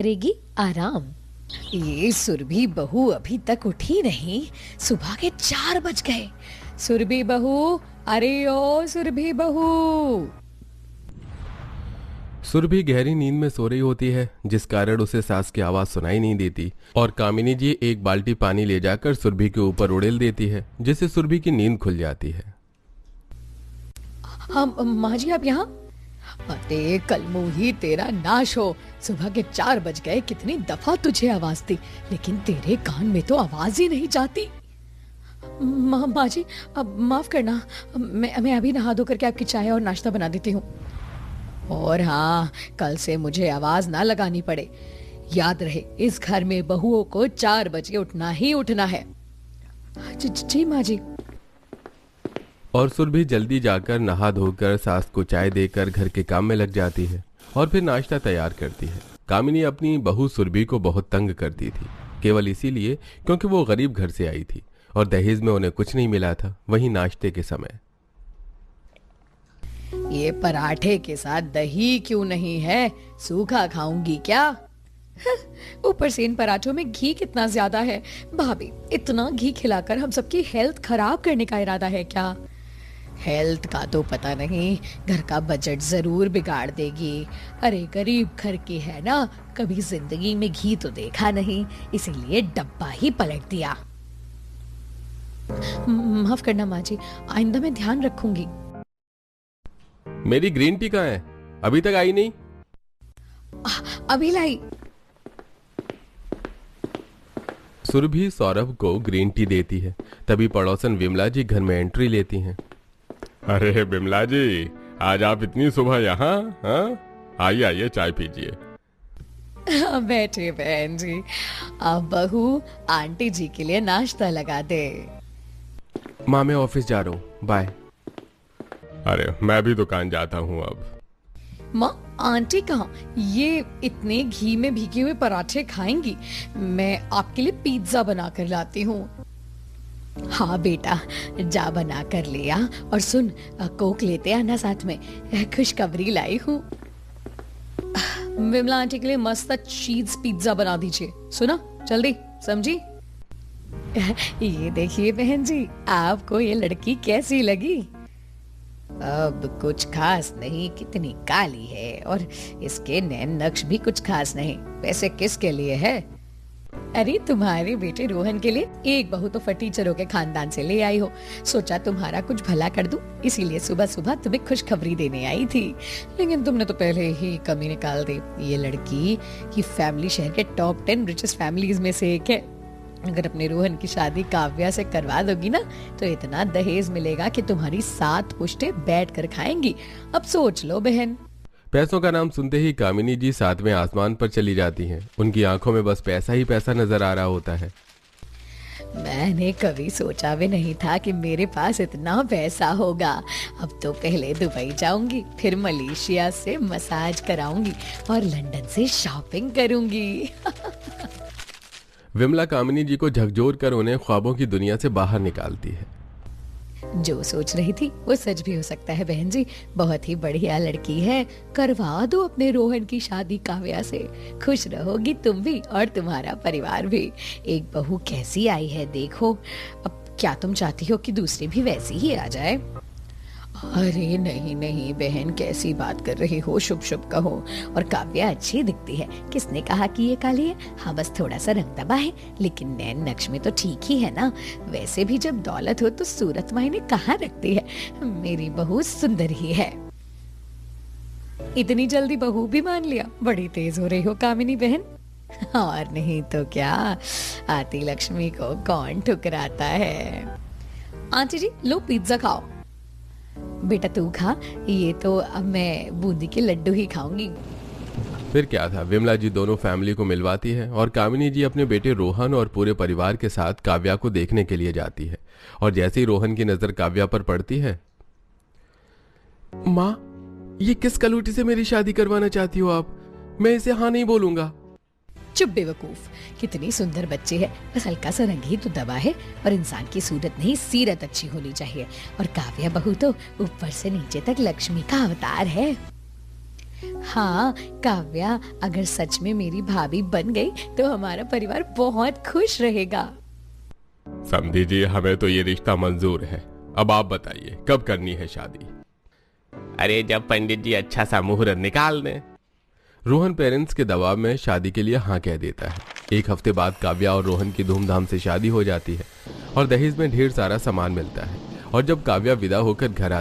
करेगी आराम। ये सुरभि बहू अभी तक उठी नहीं, सुबह के 4 बज गए। सुरभि बहू, अरे ओ सुरभि बहू। सुरभि गहरी नींद में सो रही होती है, जिस कारण उसे सास की आवाज सुनाई नहीं देती और कामिनी जी एक बाल्टी पानी ले जाकर सुरभि के ऊपर उड़ेल देती है, जिससे सुरभि की नींद खुल जाती है। हम माँ जी आप यहाँ? अरे कल मुही तेरा नाश हो। सुबह के 4 बज गए, कितनी दफा तुझे आवाज दी, लेकिन तेरे कान में तो आवाज ही नहीं जाती। माँ जी अब माफ करना, मैं अभी नहा धो करके आपकी चाय और नाश्ता बना देती हूँ। और हाँ, कल से मुझे आवाज ना लगानी पड़े। याद रहे, इस घर में बहुओं को 4 बजे उठना ही उठना है। जी माँ जी। और सुरभि जल्दी जाकर नहा धोकर सास को चाय देकर घर के काम में लग जाती है और फिर नाश्ता तैयार करती है। कामिनी अपनी बहू सुरभि को बहुत तंग करती थी, केवल इसीलिए क्योंकि वो गरीब घर से आई थी और दहेज में उन्हें कुछ नहीं मिला था। वहीं नाश्ते के समय, ये पराठे के साथ दही क्यों नहीं है? सूखा खाऊंगी क्या? ऊपर से इन पराठों में घी कितना ज्यादा है। भाभी, इतना घी खिलाकर हम सबकी हेल्थ खराब करने का इरादा है क्या? हेल्थ का तो पता नहीं, घर का बजट जरूर बिगाड़ देगी। अरे गरीब घर की है ना, कभी जिंदगी में घी तो देखा नहीं, इसीलिए डब्बा ही पलट दिया। माफ करना माँ जी, आइंदा मैं ध्यान रखूंगी। मेरी ग्रीन टी कहाँ है? अभी तक आई नहीं। अभी लाई। सुरभि सौरभ को ग्रीन टी देती है, तभी पड़ोसन विमला जी घर में एंट्री लेती हैं। अरे बिमला जी, आज आप इतनी सुबह यहाँ? हाँ, आइए आइए, चाय पीजिए। बैठे बहन जी। अब बहू आंटी जी के लिए नाश्ता लगा दे। माँ मैं ऑफिस जा रहा हूँ, बाय। अरे मैं भी दुकान जाता हूँ अब। माँ, आंटी कहाँ? ये इतने घी में भीगे हुए पराठे खाएंगी? मैं आपके लिए पिज्जा बना कर लाती हूँ। हाँ बेटा, जा बना कर ले आ। और सुन, कोक लेते आना साथ में, खुशखबरी लाई हूँ। विमला आंटी के लिए मस्त चीज पिज्जा बना दीजिए। सुना, जल्दी, समझी? ये देखिए बहन जी, आपको ये लड़की कैसी लगी? अब कुछ खास नहीं, कितनी काली है और इसके नैन नक्श भी कुछ खास नहीं। वैसे किसके लिए है? अरे तुम्हारे बेटे रोहन के लिए। एक बहू तो फटीचरों के खानदान से ले आई हो, सोचा तुम्हारा कुछ भला कर दूं, इसीलिए सुबह सुबह तुम्हें खुशखबरी देने आई थी। लेकिन तुमने तो पहले ही कमी निकाल दी। ये लड़की की फैमिली शहर के टॉप 10 रिचेस्ट फैमिलीज में से एक है। अगर अपने रोहन की शादी काव्या से करवा दोगी ना, तो इतना दहेज मिलेगा कि तुम्हारी 7 पुश्ते बैठ कर खाएंगी। अब सोच लो बहन। पैसों का नाम सुनते ही कामिनी जी 7वें आसमान पर चली जाती हैं। उनकी आंखों में बस पैसा ही पैसा नजर आ रहा होता है। मैंने कभी सोचा भी नहीं था कि मेरे पास इतना पैसा होगा। अब तो पहले दुबई जाऊंगी, फिर मलेशिया से मसाज कराऊंगी और लंदन से शॉपिंग करूंगी। विमला कामिनी जी को झकझोर कर उन्हें ख्वाबों की दुनिया से बाहर निकालती है। जो सोच रही थी वो सच भी हो सकता है बहन जी। बहुत ही बढ़िया लड़की है, करवा दो अपने रोहन की शादी काव्या से। खुश रहोगी तुम भी और तुम्हारा परिवार भी। एक बहू कैसी आई है देखो। अब क्या तुम चाहती हो कि दूसरी भी वैसी ही आ जाए? अरे नहीं नहीं बहन, कैसी बात कर रही हो, शुभ शुभ कहो। और काव्या अच्छी दिखती है, किसने कहा कि ये काली है? हाँ बस थोड़ा सा रंग दबा है, लेकिन नैन नक्श में तो ठीक ही है ना। वैसे भी जब दौलत हो तो सूरत मायने कहाँ रखती है। मेरी बहू सुंदर ही है। इतनी जल्दी बहू भी मान लिया? बड़ी तेज हो रही हो कामिनी बहन। और नहीं तो क्या, आती लक्ष्मी को कौन ठुकराता है। आंटी जी लो पिज्जा खाओ। बेटा तू खा, ये तो अब मैं बूंदी के लड्डू ही खाऊंगी। फिर क्या था, विमला जी दोनों फैमिली को मिलवाती है और कामिनी जी अपने बेटे रोहन और पूरे परिवार के साथ काव्या को देखने के लिए जाती है। और जैसे ही रोहन की नजर काव्या पर पड़ती है, माँ ये किस कलूटी से मेरी शादी करवाना चाहती हो आप? मैं इसे हाँ नहीं बोलूंगा। चुप बेवकूफ, कितनी सुंदर बच्ची है, बस हल्का सा रंग ही तो दबा है। और इंसान की सूरत नहीं, सीरत अच्छी होनी चाहिए। और काव्या बहू तो ऊपर से नीचे तक लक्ष्मी का अवतार है। हाँ काव्या, अगर सच में मेरी भाभी बन गई तो हमारा परिवार बहुत खुश रहेगा। समधी जी, हमें तो ये रिश्ता मंजूर है। अब आप बताइए कब करनी है शादी? अरे जब पंडित जी अच्छा सा मुहूर्त निकाल दें। रोहन पेरेंट्स के दबाव में शादी के लिए हाँ कह देता है। एक हफ्ते बाद काव्या और रोहन की धूमधाम से शादी हो जाती है और दहेज में ढेर सारा सामान मिलता है। और जब काव्या विदा होकर घर आती